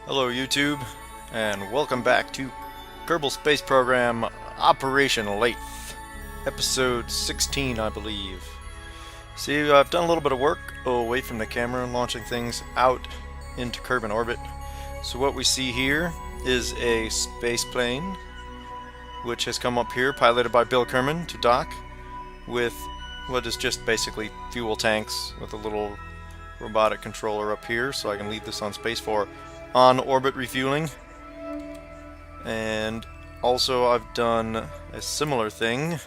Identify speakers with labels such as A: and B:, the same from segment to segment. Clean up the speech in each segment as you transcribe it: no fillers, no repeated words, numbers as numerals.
A: Hello YouTube, and welcome back to Kerbal Space Program Operation Laythe, episode 16 I believe. See, I've done a little bit of work away from the camera, launching things out into Kerbal orbit. So what we see here is a space plane, which has come up here, piloted by Bill Kerman, to dock with what is just basically fuel tanks with a little robotic controller up here, so I can leave this on space for on-orbit refueling. And also I've done a similar thing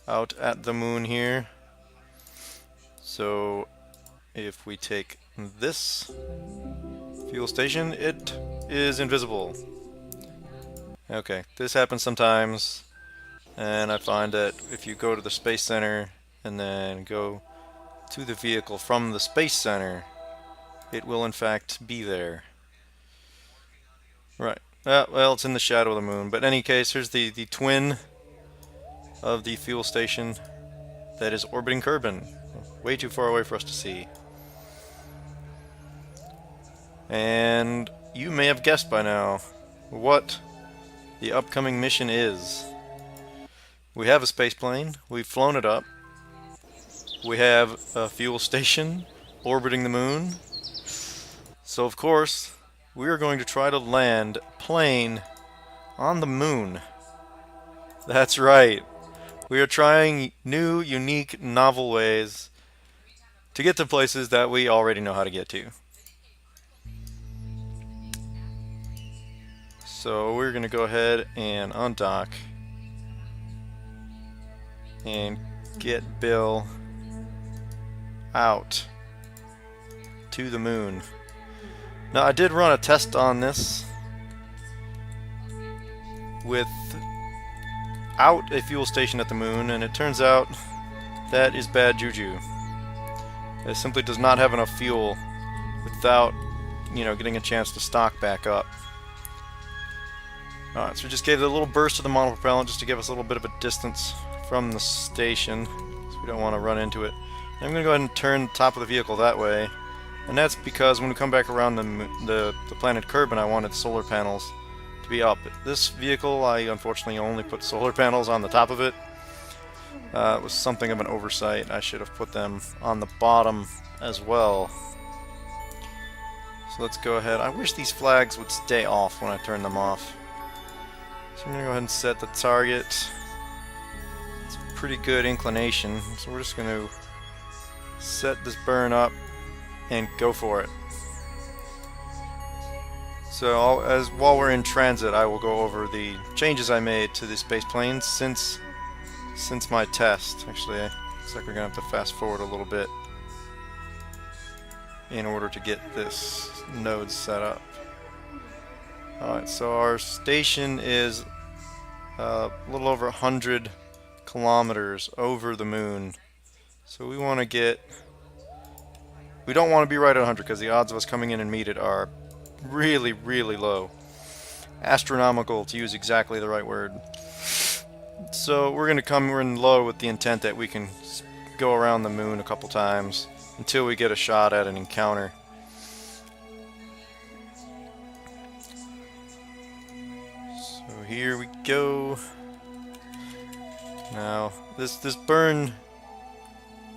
A: out at the moon here. So if we take this fuel station, it is invisible. Okay, this happens sometimes, and I find that if you go to the Space Center and then go to the vehicle from the Space Center, it will in fact be there. Right. Well, it's in the shadow of the moon. But in any case, here's the twin of the fuel station that is orbiting Kerbal. Way too far away for us to see. And you may have guessed by now what the upcoming mission is. We have a space plane. We've flown it up. We have a fuel station orbiting the moon. So of course, we are going to try to land a plane on the moon. That's right. We are trying new, unique, novel ways to get to places that we already know how to get to. So we're going to go ahead and undock and get Bill out to the moon. Now, I did run a test on this without a fuel station at the moon, and it turns out that is bad juju. It simply does not have enough fuel without, getting a chance to stock back up. Alright, so we just gave it a little burst of the monopropellant just to give us a little bit of a distance from the station, so we don't want to run into it. And I'm going to go ahead and turn the top of the vehicle that way. And that's because when we come back around the planet Kerbal, I wanted solar panels to be up. This vehicle, I unfortunately only put solar panels on the top of it. It was something of an oversight. I should have put them on the bottom as well. So let's go ahead. I wish these flags would stay off when I turn them off. So I'm going to go ahead and set the target. It's a pretty good inclination, so we're just going to set this burn up and go for it. So while we're in transit, I will go over the changes I made to the space plane since my test. Actually, looks like we're gonna have to fast forward a little bit in order to get this node set up. Alright, so our station is a little over 100 kilometers over the moon. So we want to we don't want to be right at 100 because the odds of us coming in and meet it are really, really low. Astronomical, to use exactly the right word. So we're in low with the intent that we can go around the moon a couple times until we get a shot at an encounter. So here we go. Now this burn,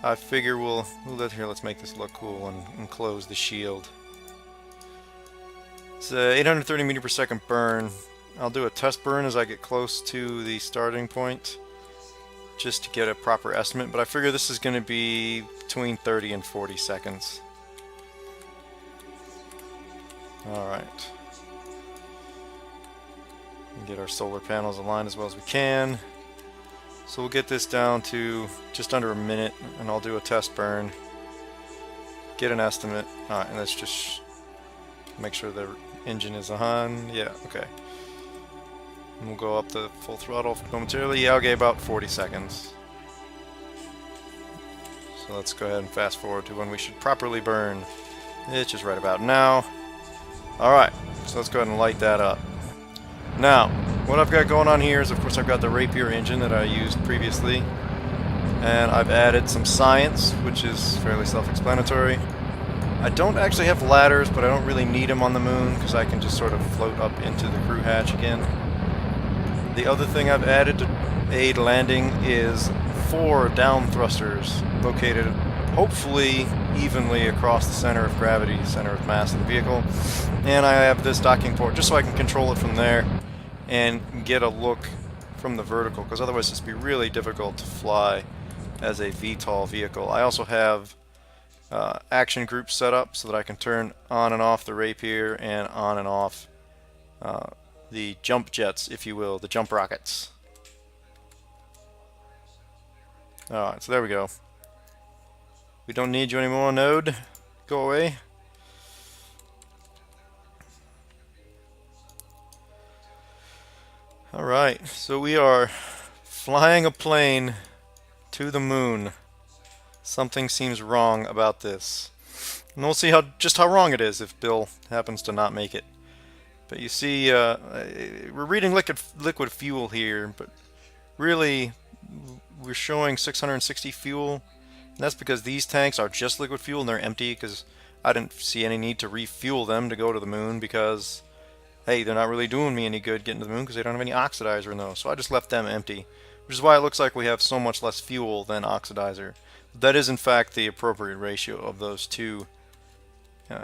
A: I figure let's make this look cool and close the shield. It's a 830 meter per second burn. I'll do a test burn as I get close to the starting point, just to get a proper estimate, but I figure this is going to be between 30 and 40 seconds. Alright. Get our solar panels aligned as well as we can. So we'll get this down to just under a minute, and I'll do a test burn, get an estimate. Alright, and let's just make sure the engine is on. Yeah, okay. And we'll go up to full throttle momentarily. Yeah, okay, about 40 seconds. So let's go ahead and fast forward to when we should properly burn. It's just right about now. Alright, so let's go ahead and light that up. Now, what I've got going on here is, of course, I've got the Rapier engine that I used previously, and I've added some science, which is fairly self-explanatory, I don't actually have ladders, but I don't really need them on the moon because I can just sort of float up into the crew hatch again. The other thing I've added to aid landing is 4 down thrusters located hopefully evenly across the center of gravity, center of mass of the vehicle. And I have this docking port just so I can control it from there and get a look from the vertical, because otherwise it's be really difficult to fly as a VTOL vehicle. I also have action groups set up so that I can turn on and off the Rapier and on and off the jump jets, if you will, the jump rockets. Alright, so there we go. We don't need you anymore, Node. Go away. Alright, so we are flying a plane to the moon. Something seems wrong about this. And we'll see just how wrong it is if Bill happens to not make it. But you see, we're reading liquid fuel here, but really we're showing 660 fuel. And that's because these tanks are just liquid fuel and they're empty, because I didn't see any need to refuel them to go to the moon, because hey, they're not really doing me any good getting to the moon because they don't have any oxidizer in those. So I just left them empty, which is why it looks like we have so much less fuel than oxidizer. That is in fact the appropriate ratio of those two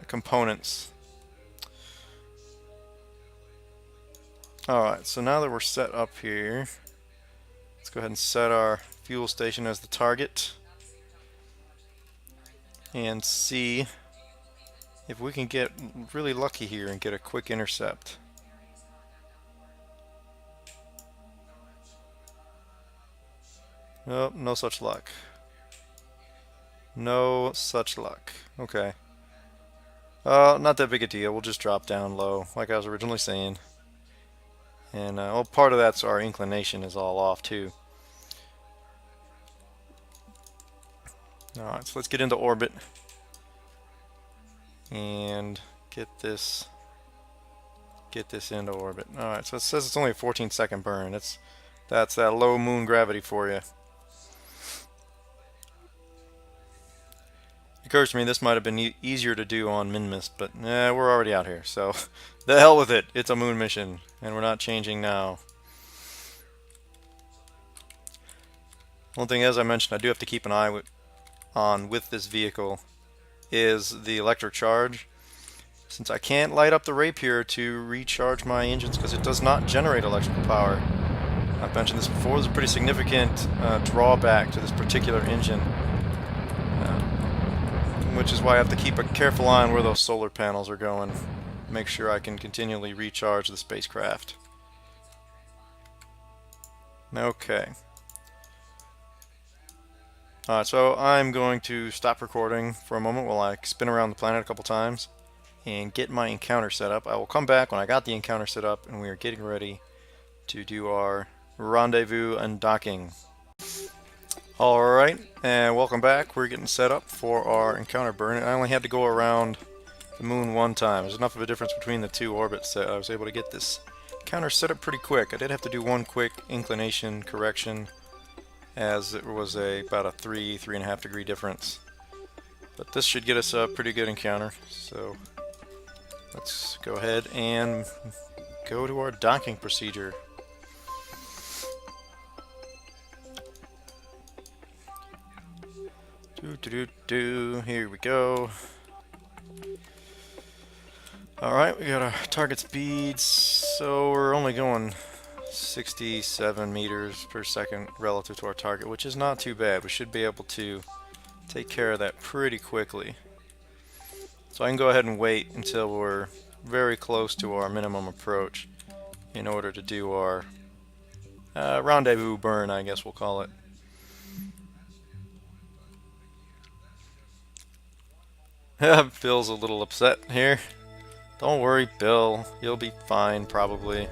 A: components. Alright, so now that we're set up here, let's go ahead and set our fuel station as the target and see if we can get really lucky here and get a quick intercept. Nope, no such luck. No such luck. Okay. Not that big a deal. We'll just drop down low, like I was originally saying. And well, part of that's our inclination is all off too. Alright, so let's get into orbit and get this into orbit. Alright, so it says it's only a 14-second burn. That's that low moon gravity for you. It occurs to me this might have been easier to do on Minmus, but we're already out here, so the hell with it. It's a moon mission, and we're not changing now. One thing, as I mentioned, I do have to keep an eye on with this vehicle is the electric charge. Since I can't light up the Rapier to recharge my engines because it does not generate electrical power. I've mentioned this before, there's a pretty significant drawback to this particular engine, which is why I have to keep a careful eye on where those solar panels are going. Make sure I can continually recharge the spacecraft. Okay. Alright, so I'm going to stop recording for a moment while I spin around the planet a couple times and get my encounter set up. I will come back when I got the encounter set up and we are getting ready to do our rendezvous and docking. Alright, and welcome back. We're getting set up for our encounter burn. I only had to go around the moon one time. There's enough of a difference between the two orbits that I was able to get this encounter set up pretty quick. I did have to do one quick inclination correction, as it was about a 3.5 degree difference. But this should get us a pretty good encounter. So let's go ahead and go to our docking procedure. Here we go. Alright, we got our target speeds, so we're only going 67 meters per second relative to our target, which is not too bad. We should be able to take care of that pretty quickly. So I can go ahead and wait until we're very close to our minimum approach in order to do our rendezvous burn, I guess we'll call it. Bill's a little upset here. Don't worry, Bill. You'll be fine, probably.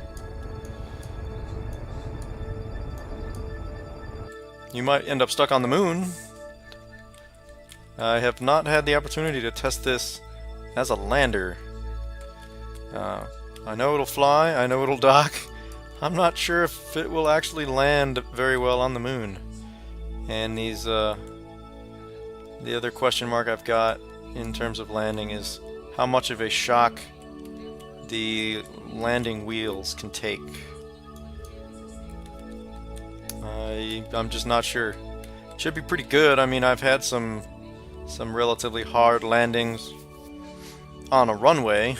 A: You might end up stuck on the moon. I have not had the opportunity to test this as a lander. I know it'll fly, I know it'll dock. I'm not sure if it will actually land very well on the moon. And the other question mark I've got in terms of landing is how much of a shock the landing wheels can take. I'm just not sure. Should be pretty good. I mean, I've had some relatively hard landings on a runway.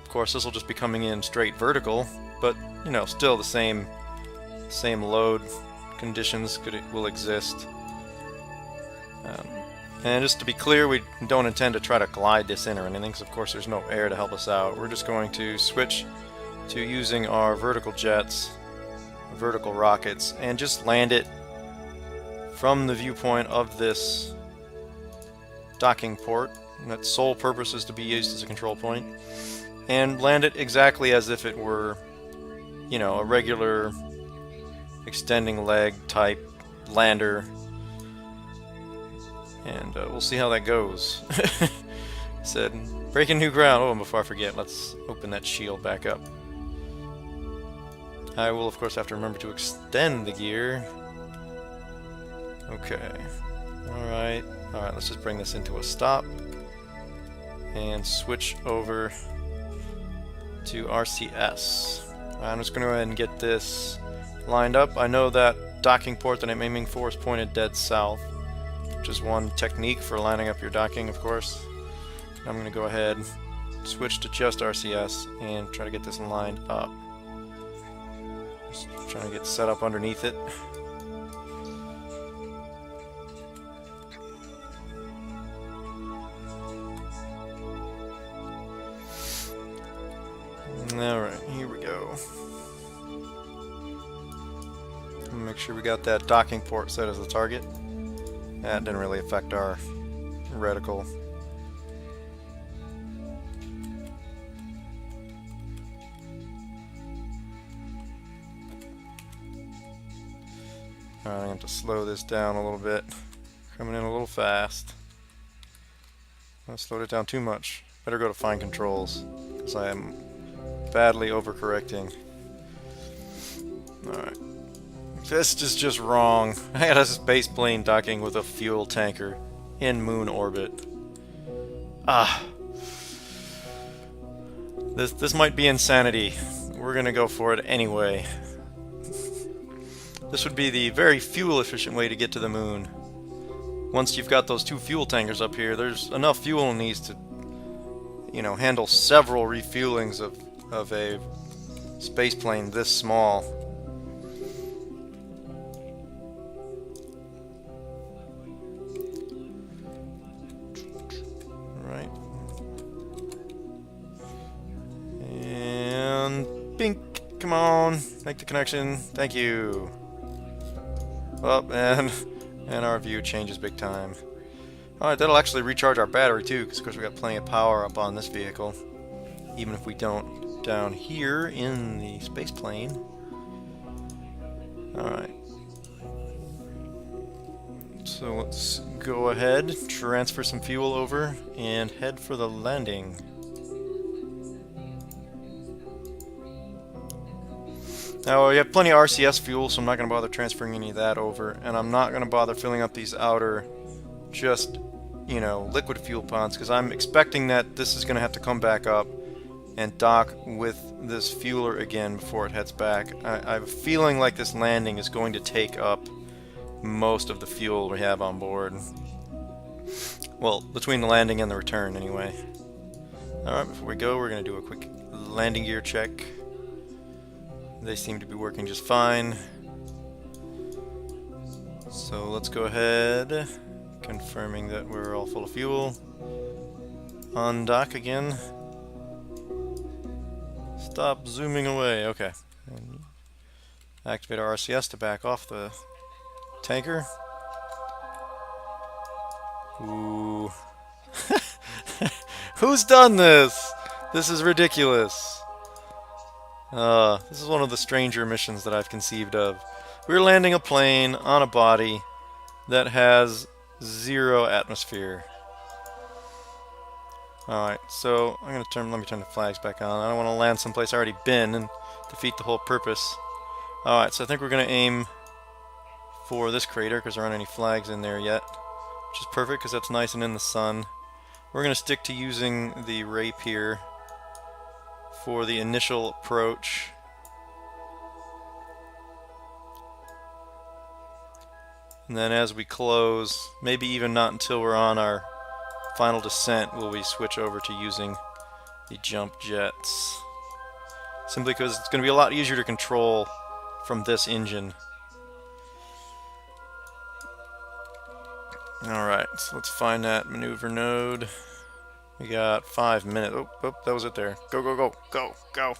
A: Of course, this will just be coming in straight vertical, but you know, still the same load conditions will exist. And just to be clear, we don't intend to try to glide this in or anything, because of course there's no air to help us out. We're just going to switch to using our vertical jets, vertical rockets, and just land it from the viewpoint of this docking port. And its sole purpose is to be used as a control point, and land it exactly as if it were, you know, a regular extending leg type lander. And we'll see how that goes. Said, breaking new ground. Oh, and before I forget, let's open that shield back up. I will, of course, have to remember to extend the gear. Okay. Alright, let's just bring this into a stop. And switch over to RCS. I'm just going to go ahead and get this lined up. I know that docking port that I'm aiming for is pointed dead south, which is one technique for lining up your docking, of course. I'm going to go ahead, switch to just RCS, and try to get this lined up. Just trying to get set up underneath it. Alright, here we go. Make sure we got that docking port set as the target. That didn't really affect our reticle. Alright, I have to slow this down a little bit. Coming in a little fast. I slowed it down too much. Better go to fine controls, because I am badly overcorrecting. Alright. This is just wrong. I had a space plane docking with a fuel tanker in moon orbit. This might be insanity. We're gonna go for it anyway. This would be the very fuel efficient way to get to the moon. Once you've got those two fuel tankers up here, there's enough fuel in these to, you know, handle several refuelings of a space plane this small. Right. And bink, come on, make the connection. Thank you. Up and our view changes big time. Alright, that'll actually recharge our battery too, because of course we got plenty of power up on this vehicle, even if we don't down here in the space plane. Alright. So let's go ahead, transfer some fuel over, and head for the landing. Now, we have plenty of RCS fuel, so I'm not going to bother transferring any of that over, and I'm not going to bother filling up these outer, just, you know, liquid fuel ponds, because I'm expecting that this is going to have to come back up and dock with this fueler again before it heads back. I have a feeling like this landing is going to take up most of the fuel we have on board. Well, between the landing and the return, anyway. Alright, before we go, we're going to do a quick landing gear check. They seem to be working just fine. So let's go ahead, confirming that we're all full of fuel. On dock again. Stop zooming away. Okay. And activate our RCS to back off the tanker. Ooh. Who's done this? This is ridiculous. This is one of the stranger missions that I've conceived of. We're landing a plane on a body that has 0 atmosphere. Alright, so let me turn the flags back on. I don't want to land someplace I've already been and defeat the whole purpose. Alright, so I think we're going to aim for this crater because there aren't any flags in there yet. Which is perfect because that's nice and in the sun. We're going to stick to using the rapier for the initial approach. And then as we close, maybe even not until we're on our final descent, will we switch over to using the jump jets. Simply because it's going to be a lot easier to control from this engine. Alright, so let's find that maneuver node. We got 5 minutes. Oh, that was it there. Go, go, go, go, go.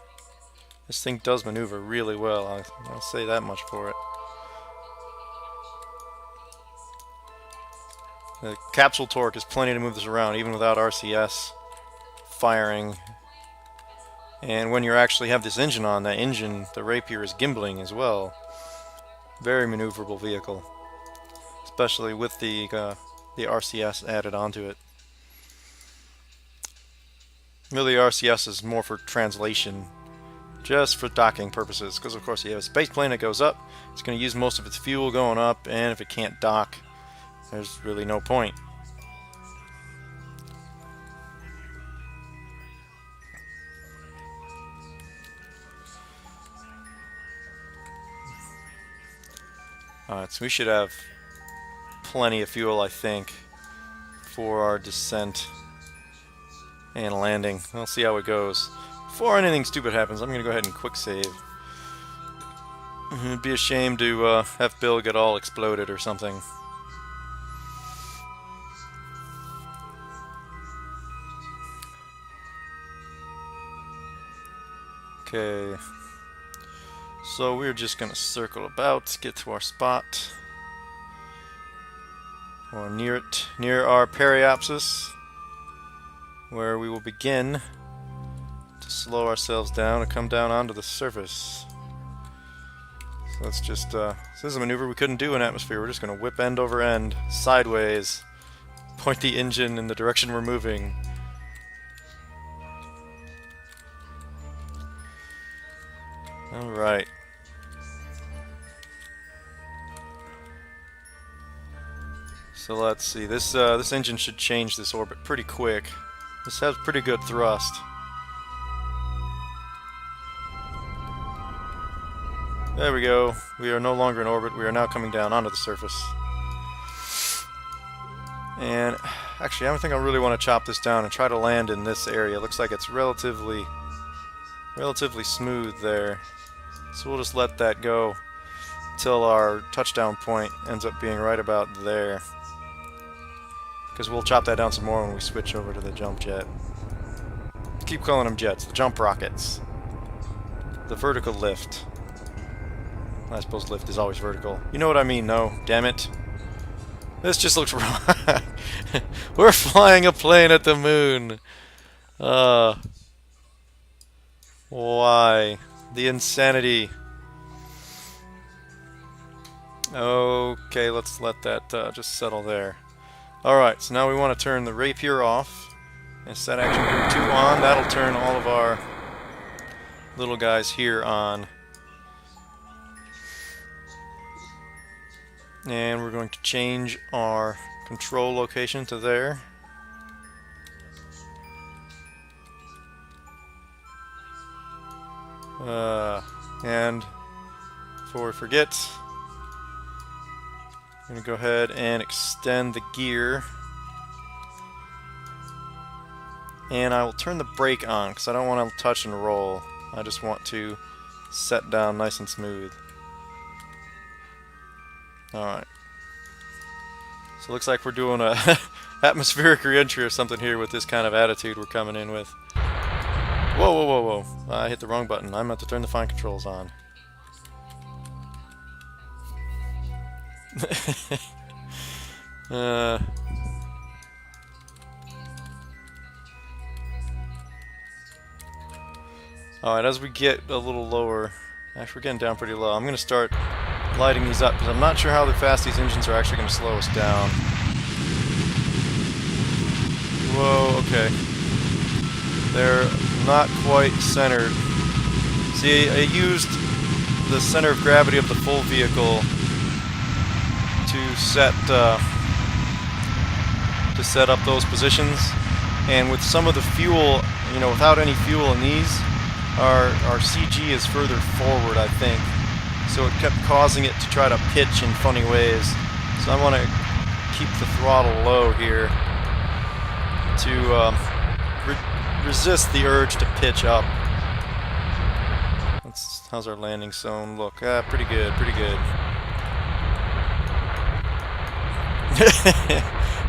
A: This thing does maneuver really well. I'll say that much for it. The capsule torque is plenty to move this around, even without RCS firing. And when you actually have this engine on, that engine, the rapier, is gimbling as well. Very maneuverable vehicle, especially with the RCS added onto it. Really, RCS is more for translation, just for docking purposes, because of course you have a space plane that goes up, it's going to use most of its fuel going up, and if it can't dock, there's really no point. Alright, so we should have plenty of fuel, I think, for our descent and landing. We'll see how it goes. Before anything stupid happens, I'm going to go ahead and quick save. It'd be a shame to have Bill get all exploded or something. Okay. So we're just going to circle about, get to our spot. Or near it, near our periapsis, where we will begin to slow ourselves down and come down onto the surface. So let's just, this is a maneuver we couldn't do in atmosphere. We're just going to whip end over end, sideways, point the engine in the direction we're moving. Alright. So let's see, this engine should change this orbit pretty quick. This has pretty good thrust. There we go. We are no longer in orbit. We are now coming down onto the surface. And actually, I don't think I really want to chop this down and try to land in this area. It looks like it's relatively smooth there. So we'll just let that go until our touchdown point ends up being right about there. Because we'll chop that down some more when we switch over to the jump jet. Keep calling them jets. The jump rockets. The vertical lift. I suppose lift is always vertical. You know what I mean, though. Damn it. This just looks wrong. We're flying a plane at the moon. Why? The insanity. Okay, let's let that just settle there. Alright, so now we want to turn the rapier off and set action group 2 on. That'll turn all of our little guys here on. And we're going to change our control location to there. And before we forget, I'm going to go ahead and extend the gear. And I will turn the brake on because I don't want to touch and roll. I just want to set down nice and smooth. Alright. So it looks like we're doing a atmospheric re-entry or something here with this kind of attitude we're coming in with. Whoa, whoa, whoa, whoa. I hit the wrong button. I meant to turn the fine controls on. Alright, as we get a little lower, actually we're getting down pretty low, I'm going to start lighting these up because I'm not sure how fast these engines are actually going to slow us down. Whoa, okay. They're not quite centered. See, I used the center of gravity of the full vehicle to set up those positions, And with some of the fuel, you know, without any fuel in these, our CG is further forward, I think. So it kept causing it to try to pitch in funny ways. So I want to keep the throttle low here to resist the urge to pitch up. How's our landing zone look? Pretty good, pretty good.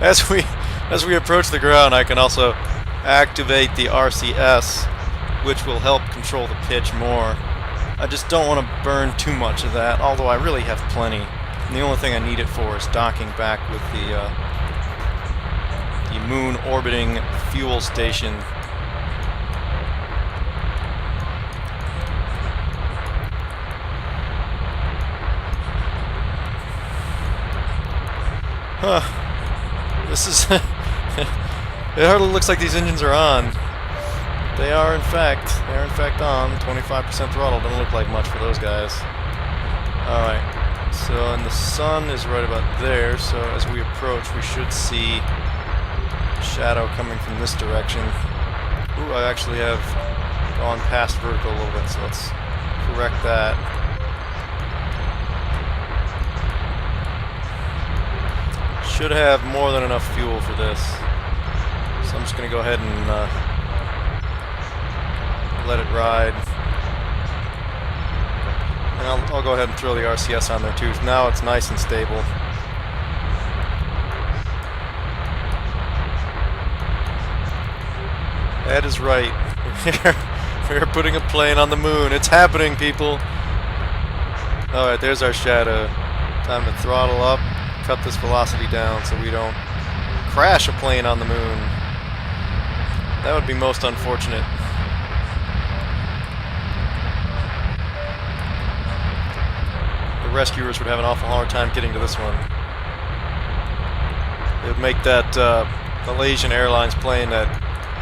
A: As we approach the ground, I can also activate the RCS, which will help control the pitch more. I just don't want to burn too much of that, although I really have plenty. And the only thing I need it for is docking back with the moon orbiting fuel station. Huh. This is... It hardly looks like these engines are on. They are in fact on. 25% throttle doesn't look like much for those guys. Alright. So, and the sun is right about there, so as we approach we should see shadow coming from this direction. Ooh, I actually have gone past vertical a little bit, so let's correct that. Should have more than enough fuel for this. So I'm just going to go ahead and let it ride. And I'll go ahead and throw the RCS on there too. Now it's nice and stable. That is right. We're putting a plane on the moon. It's happening, people. Alright, there's our shadow. Time to throttle up, cut this velocity down so we don't crash a plane on the moon. That would be most unfortunate. The rescuers would have an awful hard time getting to this one. It would make that Malaysian Airlines plane that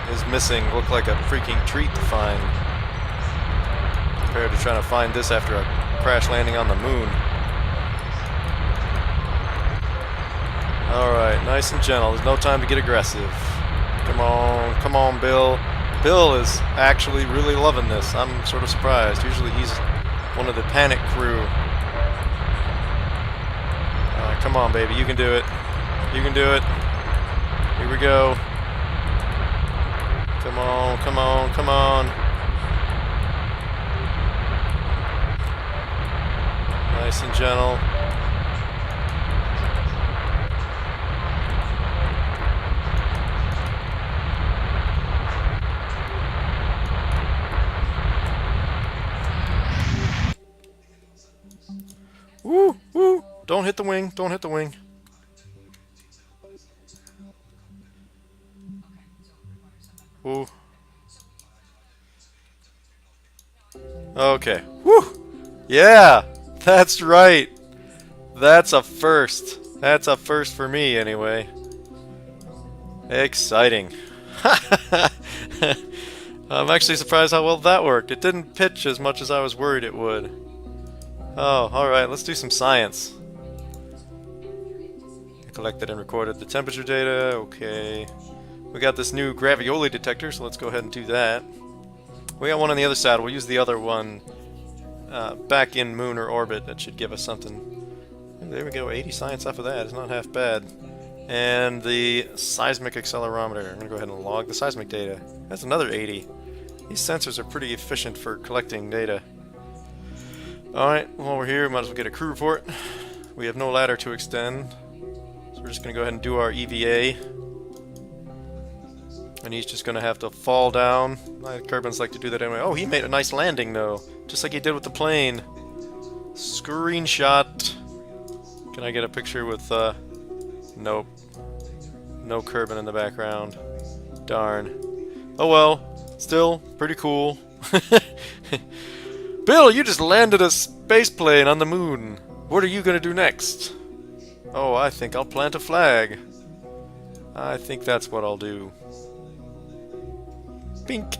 A: is missing look like a freaking treat to find, compared to trying to find this after a crash landing on the moon. Alright, nice and gentle. There's no time to get aggressive. Come on, Bill. Bill is actually really loving this. I'm sort of surprised. Usually he's one of the panic crew. Alright, come on, baby. You can do it. You can do it. Here we go. Come on, come on, come on. Nice and gentle. Woo, woo. Don't hit the wing. Don't hit the wing. Woo. Okay. Woo! Yeah! That's right! That's a first. That's a first for me, anyway. Exciting. I'm actually surprised how well that worked. It didn't pitch as much as I was worried it would. Oh, alright, let's do some science. I collected and recorded the temperature data. Okay. We got this new gravioli detector, so let's go ahead and do that. We got one on the other side. We'll use the other one back in moon or orbit. That should give us something. There we go, 80 science off of that. It's not half bad. And the seismic accelerometer. I'm going to go ahead and log the seismic data. That's another 80. These sensors are pretty efficient for collecting data. Alright, while we're here, we might as well get a crew report. We have no ladder to extend, so we're just going to go ahead and do our EVA. And he's just going to have to fall down. Kerbals like to do that anyway. Oh, he made a nice landing, though. Just like he did with the plane. Screenshot. Can I get a picture with, nope. No Kerbal in the background. Darn. Oh well. Still, pretty cool. Bill, you just landed a space plane on the moon. What are you going to do next? Oh, I think I'll plant a flag. I think that's what I'll do. Pink.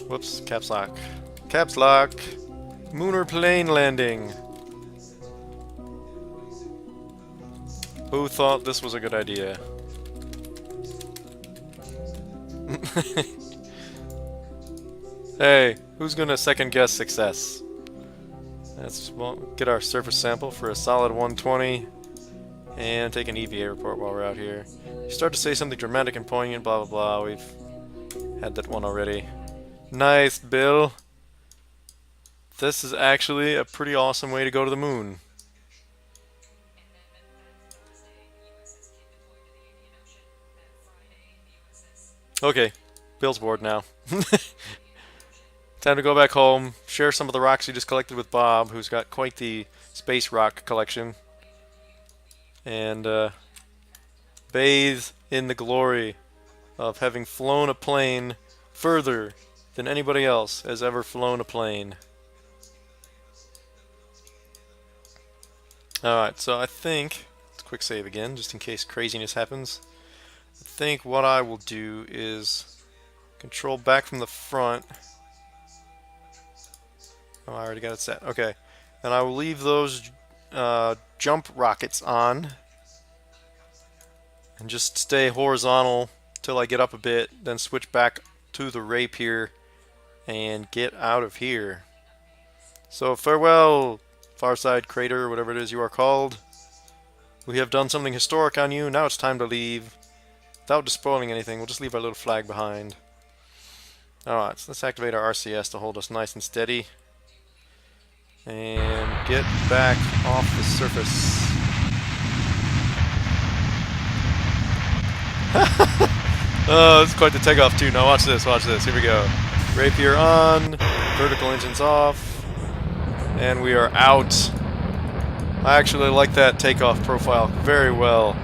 A: Whoops, caps lock. Caps lock. Moon or plane landing. Who thought this was a good idea? Hey, who's gonna second guess success? Let's get our surface sample for a solid 120 and take an EVA report while we're out here. You start to say something dramatic and poignant, blah blah blah. We've had that one already. Nice, Bill. This is actually a pretty awesome way to go to the moon. Okay, Bill's bored now. Time to go back home, share some of the rocks you just collected with Bob, who's got quite the space rock collection, and bathe in the glory of having flown a plane further than anybody else has ever flown a plane. Alright, so I think, let's quick save again, just in case craziness happens. I think what I will do is control back from the front. Oh, I already got it set. Okay. And I will leave those jump rockets on. And just stay horizontal till I get up a bit. Then switch back to the rapier and get out of here. So farewell, Farside Crater, whatever it is you are called. We have done something historic on you. Now it's time to leave. Without despoiling anything, we'll just leave our little flag behind. Alright, so let's activate our RCS to hold us nice and steady. And get back off the surface. Oh, it's quite the takeoff too. Now watch this, watch this. Here we go. Rapier on, vertical engines off, and we are out. I actually like that takeoff profile very well.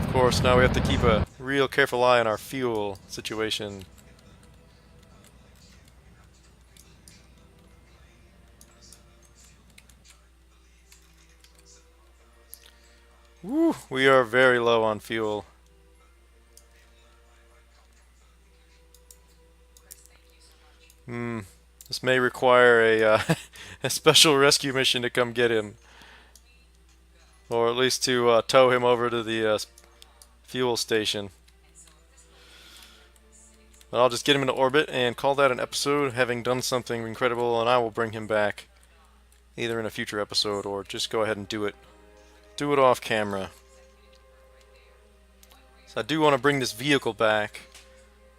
A: Of course, now we have to keep a real careful eye on our fuel situation. Woo, we are very low on fuel. This may require a, a special rescue mission to come get him. Or at least to tow him over to the fuel station. But I'll just get him into orbit and call that an episode, having done something incredible, and I will bring him back. Either in a future episode or just go ahead and do it. Do it off camera. So I do want to bring this vehicle back.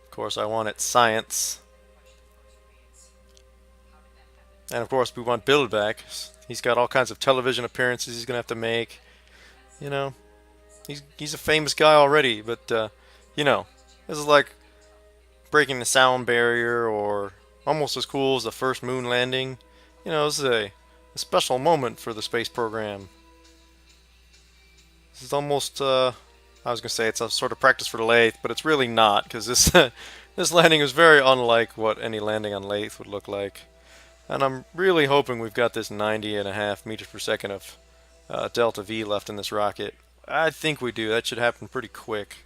A: Of course, I want it science. And of course, we want Bill back. He's got all kinds of television appearances he's going to have to make. You know, he's a famous guy already, but, you know, this is like breaking the sound barrier, or almost as cool as the first moon landing. You know, this is a special moment for the space program. This is almost, I was going to say it's a sort of practice for the Laythe, but it's really not, because this, this landing is very unlike what any landing on Laythe would look like. And I'm really hoping we've got this 90.5 meters per second of delta V left in this rocket. I think we do. That should happen pretty quick.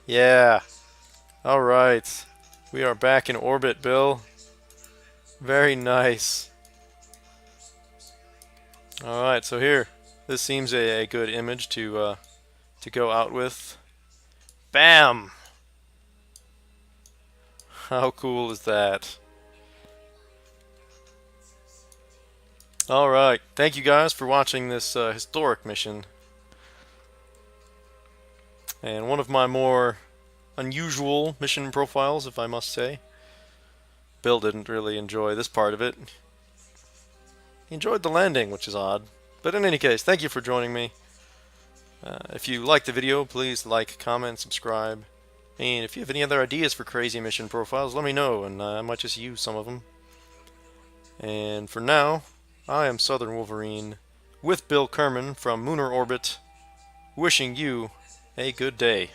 A: Yeah. Alright. We are back in orbit, Bill. Very nice. Alright, so here. This seems a good image to go out with. Bam! How cool is that? Alright, thank you guys for watching this historic mission. And one of my more unusual mission profiles, if I must say. Bill didn't really enjoy this part of it. He enjoyed the landing, which is odd. But in any case, thank you for joining me. If you liked the video, please like, comment, subscribe. And if you have any other ideas for crazy mission profiles, let me know, and I might just use some of them. And for now, I am Southern Wolverine, with Bill Kerman from Lunar Orbit, wishing you a good day.